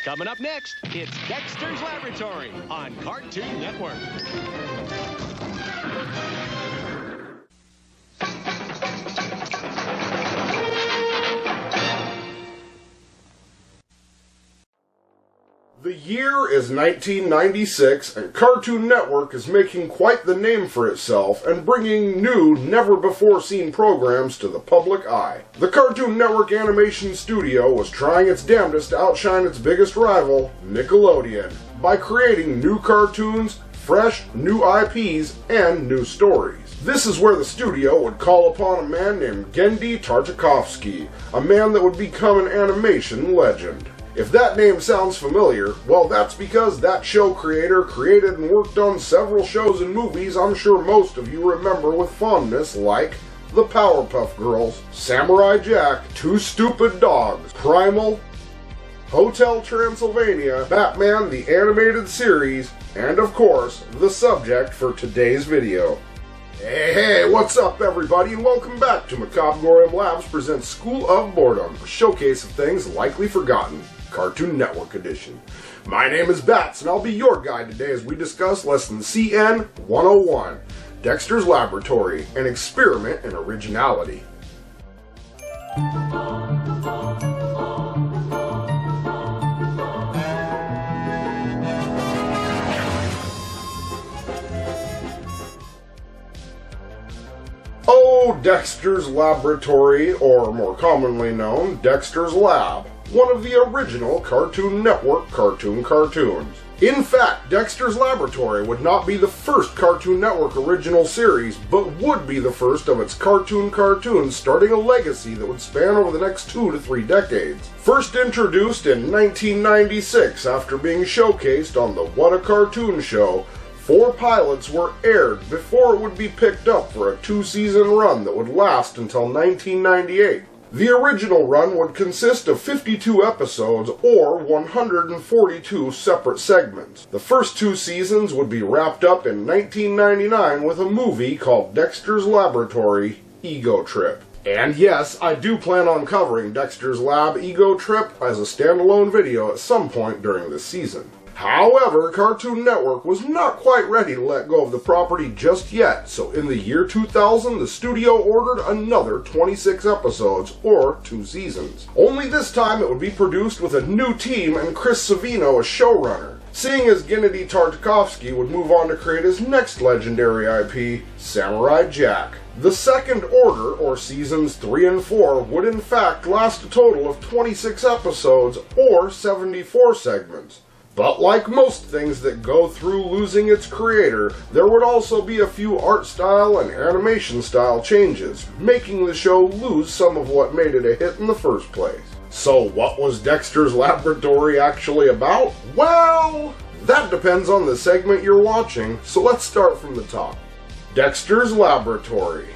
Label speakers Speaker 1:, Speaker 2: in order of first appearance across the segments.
Speaker 1: Coming up next, it's Dexter's Laboratory on Cartoon Network.
Speaker 2: The year is 1996, and Cartoon Network is making quite the name for itself and bringing new, never-before-seen programs to the public eye. The Cartoon Network Animation Studio was trying its damnedest to outshine its biggest rival, Nickelodeon, by creating new cartoons, fresh, new IPs, and new stories. This is where the studio would call upon a man named Genndy Tartakovsky, a man that would become an animation legend. If that name sounds familiar, well, that's because that show creator created and worked on several shows and movies I'm sure most of you remember with fondness, like The Powerpuff Girls, Samurai Jack, Two Stupid Dogs, Primal, Hotel Transylvania, Batman the Animated Series, and of course, the subject for today's video. Hey, what's up everybody, and welcome back to Macabre Labs presents School of Boredom, a showcase of things likely forgotten. Cartoon Network edition. My name is Bats, and I'll be your guide today as we discuss Lesson CN 101, Dexter's Laboratory, an experiment in originality. Oh, Dexter's Laboratory, or more commonly known, Dexter's Lab. One of the original Cartoon Network cartoons. In fact, Dexter's Laboratory would not be the first Cartoon Network original series, but would be the first of its cartoons starting a legacy that would span over the next 2 to 3 decades. First introduced in 1996 after being showcased on the What a Cartoon Show, 4 pilots were aired before it would be picked up for a 2-season run that would last until 1998. The original run would consist of 52 episodes, or 142 separate segments. The first 2 seasons would be wrapped up in 1999 with a movie called Dexter's Laboratory Ego Trip. And yes, I do plan on covering Dexter's Lab Ego Trip as a standalone video at some point during this season. However, Cartoon Network was not quite ready to let go of the property just yet, so in the year 2000, the studio ordered another 26 episodes, or 2 seasons. Only this time it would be produced with a new team and Chris Savino as showrunner, seeing as Genndy Tartakovsky would move on to create his next legendary IP, Samurai Jack. The second order, or seasons 3 and 4, would in fact last a total of 26 episodes, or 74 segments. But like most things that go through losing its creator, there would also be a few art style and animation style changes, making the show lose some of what made it a hit in the first place. So what was Dexter's Laboratory actually about? Well, that depends on the segment you're watching, so let's start from the top. Dexter's Laboratory.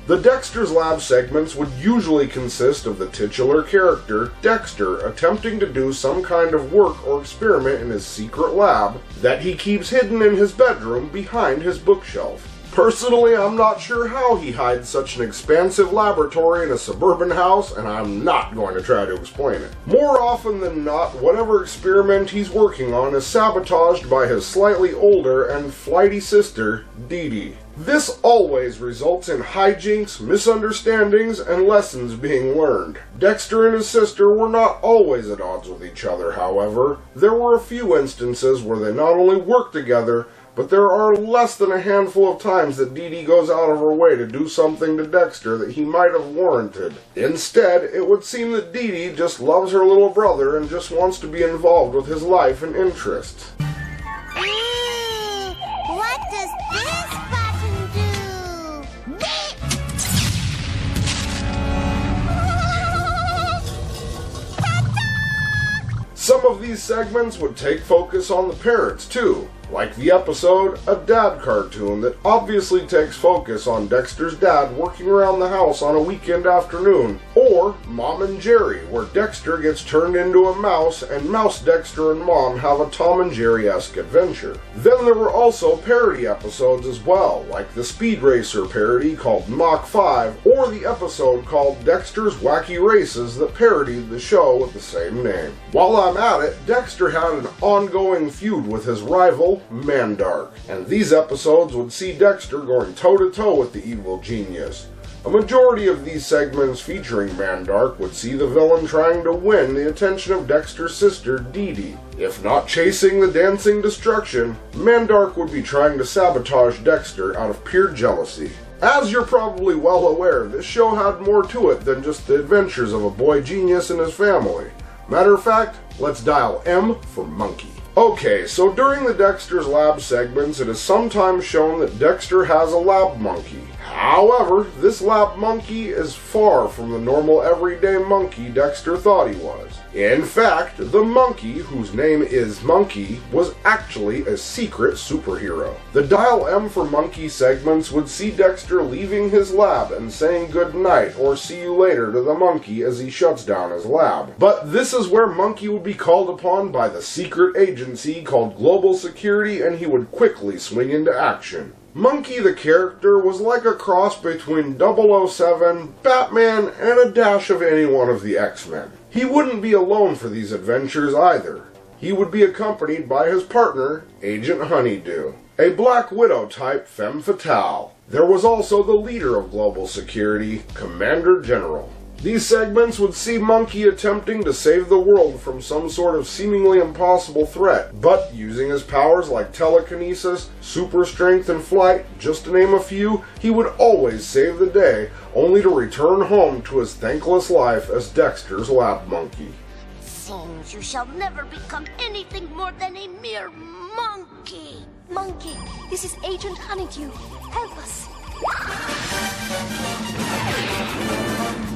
Speaker 2: The Dexter's Lab segments would usually consist of the titular character, Dexter, attempting to do some kind of work or experiment in his secret lab that he keeps hidden in his bedroom behind his bookshelf. Personally, I'm not sure how he hides such an expansive laboratory in a suburban house, and I'm not going to try to explain it. More often than not, whatever experiment he's working on is sabotaged by his slightly older and flighty sister, Dee Dee. This always results in hijinks, misunderstandings, and lessons being learned. Dexter and his sister were not always at odds with each other, however. There were a few instances where they not only worked together, but there are less than a handful of times that Dee Dee goes out of her way to do something to Dexter that he might have warranted. Instead, it would seem that Dee Dee just loves her little brother and just wants to be involved with his life and interests.
Speaker 3: What does this button do?
Speaker 2: Some of these segments would take focus on the parents too, like the episode A Dad Cartoon that obviously takes focus on Dexter's dad working around the house on a weekend afternoon, or or Mom and Jerry, where Dexter gets turned into a mouse and Mouse Dexter and Mom have a Tom and Jerry-esque adventure. Then there were also parody episodes as well, like the Speed Racer parody called Mach 5, or the episode called Dexter's Wacky Races that parodied the show with the same name. While I'm at it, Dexter had an ongoing feud with his rival, Mandark, and these episodes would see Dexter going toe-to-toe with the evil genius. A majority of these segments featuring Mandark would see the villain trying to win the attention of Dexter's sister, Dee Dee. If not chasing the dancing destruction, Mandark would be trying to sabotage Dexter out of pure jealousy. As you're probably well aware, this show had more to it than just the adventures of a boy genius and his family. Matter of fact, let's dial M for monkey. Okay, so during the Dexter's Lab segments, it is sometimes shown that Dexter has a lab monkey. However, this lab monkey is far from the normal everyday monkey Dexter thought he was. In fact, the monkey, whose name is Monkey, was actually a secret superhero. The Dial M for Monkey segments would see Dexter leaving his lab and saying goodnight or see you later to the monkey as he shuts down his lab. But this is where Monkey would be called upon by the secret agency called Global Security, and he would quickly swing into action. Monkey the character was like a cross between 007, Batman, and a dash of any one of the X-Men. He wouldn't be alone for these adventures either. He would be accompanied by his partner, Agent Honeydew, a Black Widow type femme fatale. There was also the leader of Global Security, Commander General. These segments would see Monkey attempting to save the world from some sort of seemingly impossible threat, but using his powers like telekinesis, super strength, and flight, just to name a few, he would always save the day, only to return home to his thankless life as Dexter's lab monkey.
Speaker 3: Seems you shall never become anything more than a mere monkey.
Speaker 4: Monkey, this is Agent Honeydew. Help us.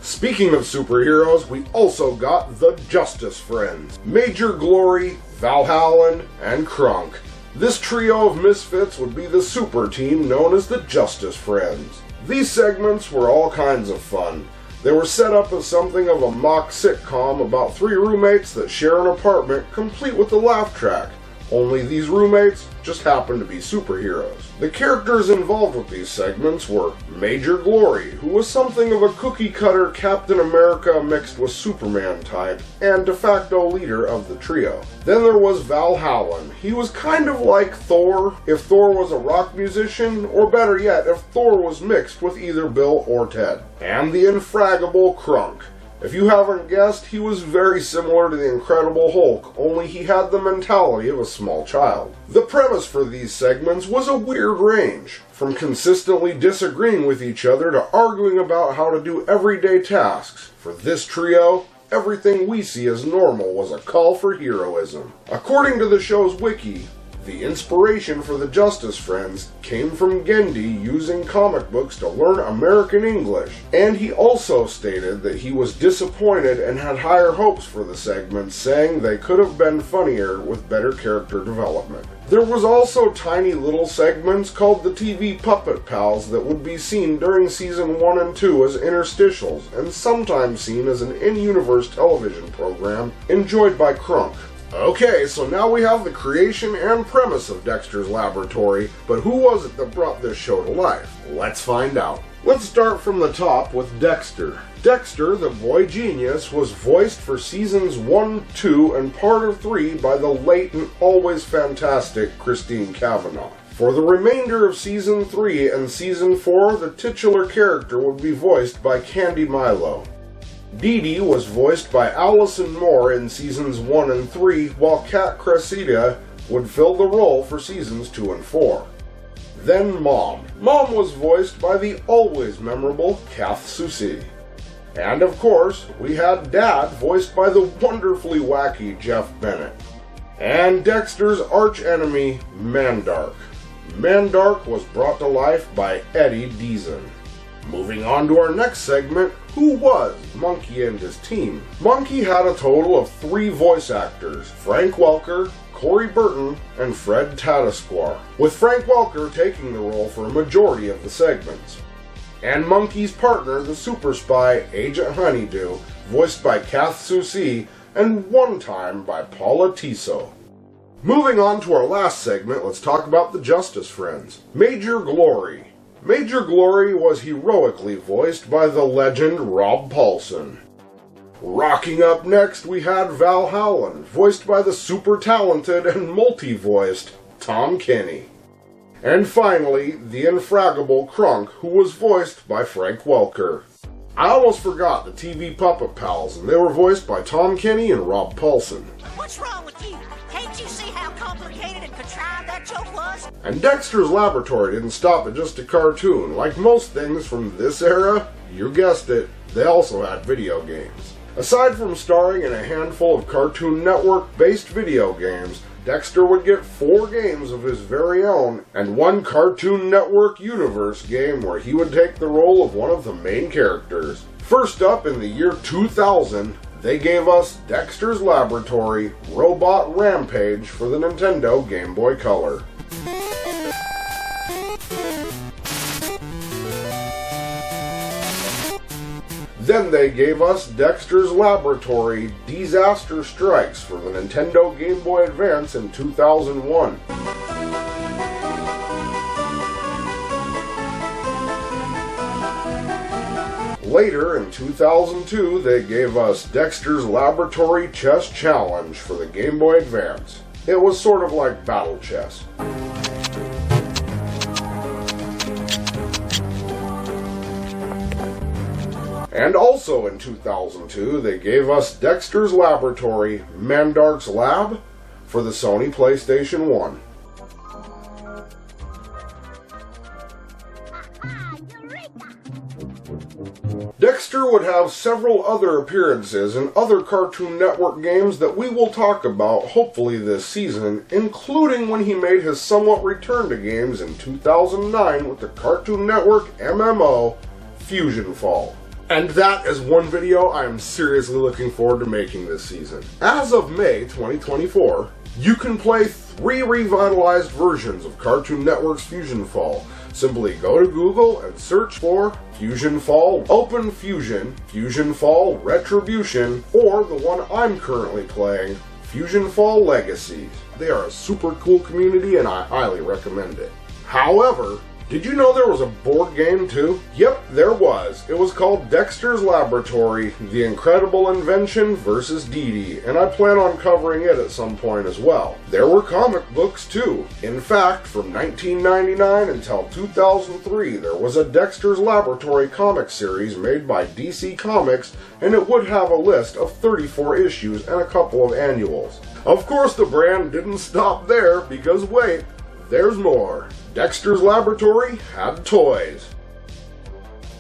Speaker 2: Speaking of superheroes, we also got the Justice Friends. Major Glory, Valhallan, and Krunk. This trio of misfits would be the super team known as the Justice Friends. These segments were all kinds of fun. They were set up as something of a mock sitcom about three roommates that share an apartment complete with a laugh track. Only these roommates just happen to be superheroes. The characters involved with these segments were Major Glory, who was something of a cookie-cutter Captain America mixed with Superman type, and de facto leader of the trio. Then there was Valhallan. He was kind of like Thor, if Thor was a rock musician, or better yet, if Thor was mixed with either Bill or Ted. And the infraggable Krunk. If you haven't guessed, he was very similar to the Incredible Hulk, only he had the mentality of a small child. The premise for these segments was a weird range, from consistently disagreeing with each other to arguing about how to do everyday tasks. For this trio, everything we see as normal was a call for heroism. According to the show's wiki, the inspiration for the Justice Friends came from Gendy using comic books to learn American English, and he also stated that he was disappointed and had higher hopes for the segments, saying they could have been funnier with better character development. There was also tiny little segments called the TV Puppet Pals that would be seen during Season 1 and 2 as interstitials, and sometimes seen as an in-universe television program enjoyed by Krunk. Okay, so now we have the creation and premise of Dexter's Laboratory, but who was it that brought this show to life? Let's find out. Let's start from the top with Dexter. Dexter, the boy genius, was voiced for Seasons 1, 2, and part of 3 by the late and always fantastic Christine Cavanaugh. For the remainder of Season 3 and Season 4, the titular character would be voiced by Candy Milo. Dee Dee was voiced by Allison Moore in Seasons 1 and 3, while Kat Cressida would fill the role for Seasons 2 and 4. Then Mom. Mom was voiced by the always memorable Kath Soucie. And of course, we had Dad voiced by the wonderfully wacky Jeff Bennett. And Dexter's arch-enemy, Mandark. Mandark was brought to life by Eddie Deason. Moving on to our next segment, who was Monkey and his team? Monkey had a total of 3 voice actors, Frank Welker, Corey Burton, and Fred Tatasquar, with Frank Welker taking the role for a majority of the segments. and Monkey's partner, the super spy Agent Honeydew, voiced by Kath Soucie, and one time by Paula Tiso. Moving on to our last segment, let's talk about the Justice Friends. Major Glory. Major Glory was heroically voiced by the legend Rob Paulsen. Rocking up next, we had Val Howland, voiced by the super talented and multi-voiced Tom Kenny. And finally, the infraggable Krunk, who was voiced by Frank Welker. I almost forgot the TV Puppet Pals, and they were voiced by Tom Kenny and Rob Paulsen.
Speaker 5: What's wrong with you? Can't you see how complicated and contrived that joke was?
Speaker 2: And Dexter's Laboratory didn't stop at just a cartoon. Like most things from this era, you guessed it, they also had video games. Aside from starring in a handful of Cartoon Network-based video games, Dexter would get 4 games of his very own, and 1 Cartoon Network universe game where he would take the role of one of the main characters. First up, in the year 2000, they gave us Dexter's Laboratory Robot Rampage for the Nintendo Game Boy Color. Then they gave us Dexter's Laboratory Disaster Strikes for the Nintendo Game Boy Advance in 2001. Later, in 2002, they gave us Dexter's Laboratory Chess Challenge for the Game Boy Advance. It was sort of like Battle Chess. And also in 2002, they gave us Dexter's Laboratory Mandark's Lab for the Sony PlayStation 1. Dexter would have several other appearances in other Cartoon Network games that we will talk about hopefully this season, including when he made his somewhat return to games in 2009 with the Cartoon Network MMO Fusion Fall. And that is one video I am seriously looking forward to making this season. As of May 2024, you can play 3 revitalized versions of Cartoon Network's Fusion Fall. Simply go to Google and search for Fusion Fall Open Fusion, Fusion Fall Retribution, or the one I'm currently playing, Fusion Fall Legacies. They are a super cool community and I highly recommend it. However, did you know there was a board game too? Yep, there was. It was called Dexter's Laboratory, The Incredible Invention vs. Dee Dee, and I plan on covering it at some point as well. There were comic books too. In fact, from 1999 until 2003, there was a Dexter's Laboratory comic series made by DC Comics, and it would have a list of 34 issues and a couple of annuals. Of course, the brand didn't stop there, because wait, there's more. Dexter's Laboratory had toys.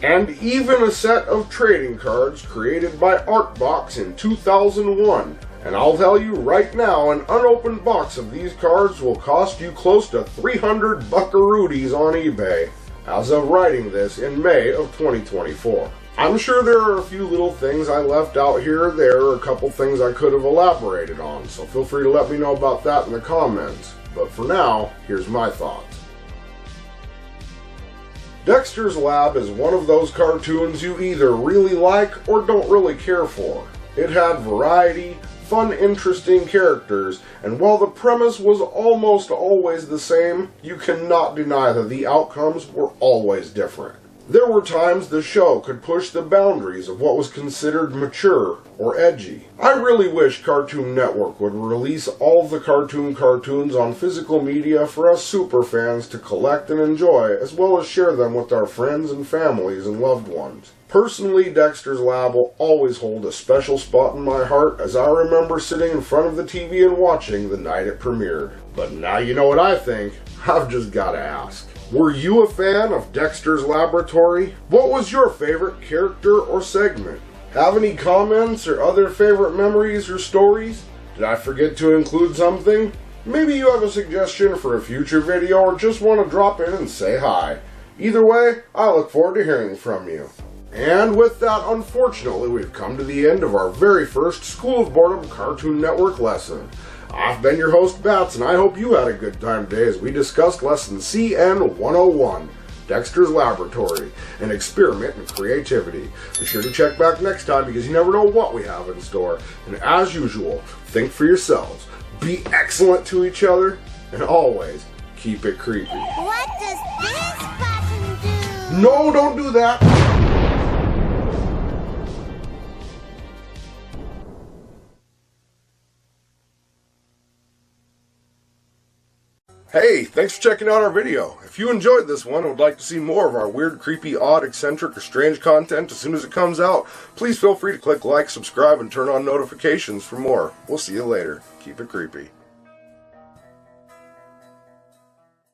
Speaker 2: And even a set of trading cards created by Artbox in 2001. And I'll tell you right now, an unopened box of these cards will cost you close to 300 buckaroonies on eBay, as of writing this in May of 2024. I'm sure there are a few little things I left out here or there, or a couple things I could have elaborated on, so feel free to let me know about that in the comments. But for now, here's my thoughts. Dexter's Lab is one of those cartoons you either really like or don't really care for. It had variety, fun, interesting characters, and while the premise was almost always the same, you cannot deny that the outcomes were always different. There were times the show could push the boundaries of what was considered mature or edgy. I really wish Cartoon Network would release all of the cartoons on physical media for us superfans to collect and enjoy, as well as share them with our friends and families and loved ones. Personally, Dexter's Lab will always hold a special spot in my heart, as I remember sitting in front of the TV and watching the night it premiered. But now you know what I think, I've just gotta ask. Were you a fan of Dexter's Laboratory? What was your favorite character or segment? Have any comments or other favorite memories or stories? Did I forget to include something? Maybe you have a suggestion for a future video or just want to drop in and say hi. Either way, I look forward to hearing from you. And with that, unfortunately, we've come to the end of our very first School of Boredom Cartoon Network lesson. I've been your host, Bats, and I hope you had a good time today as we discussed Lesson CN 101, Dexter's Laboratory, an experiment in creativity. Be sure to check back next time because you never know what we have in store. And as usual, think for yourselves, be excellent to each other, and always keep it creepy.
Speaker 3: What does this button do?
Speaker 2: No, don't do that! Hey, thanks for checking out our video. If you enjoyed this one and would like to see more of our weird, creepy, odd, eccentric, or strange content as soon as it comes out, please feel free to click like, subscribe, and turn on notifications for more. We'll see you later. Keep it creepy.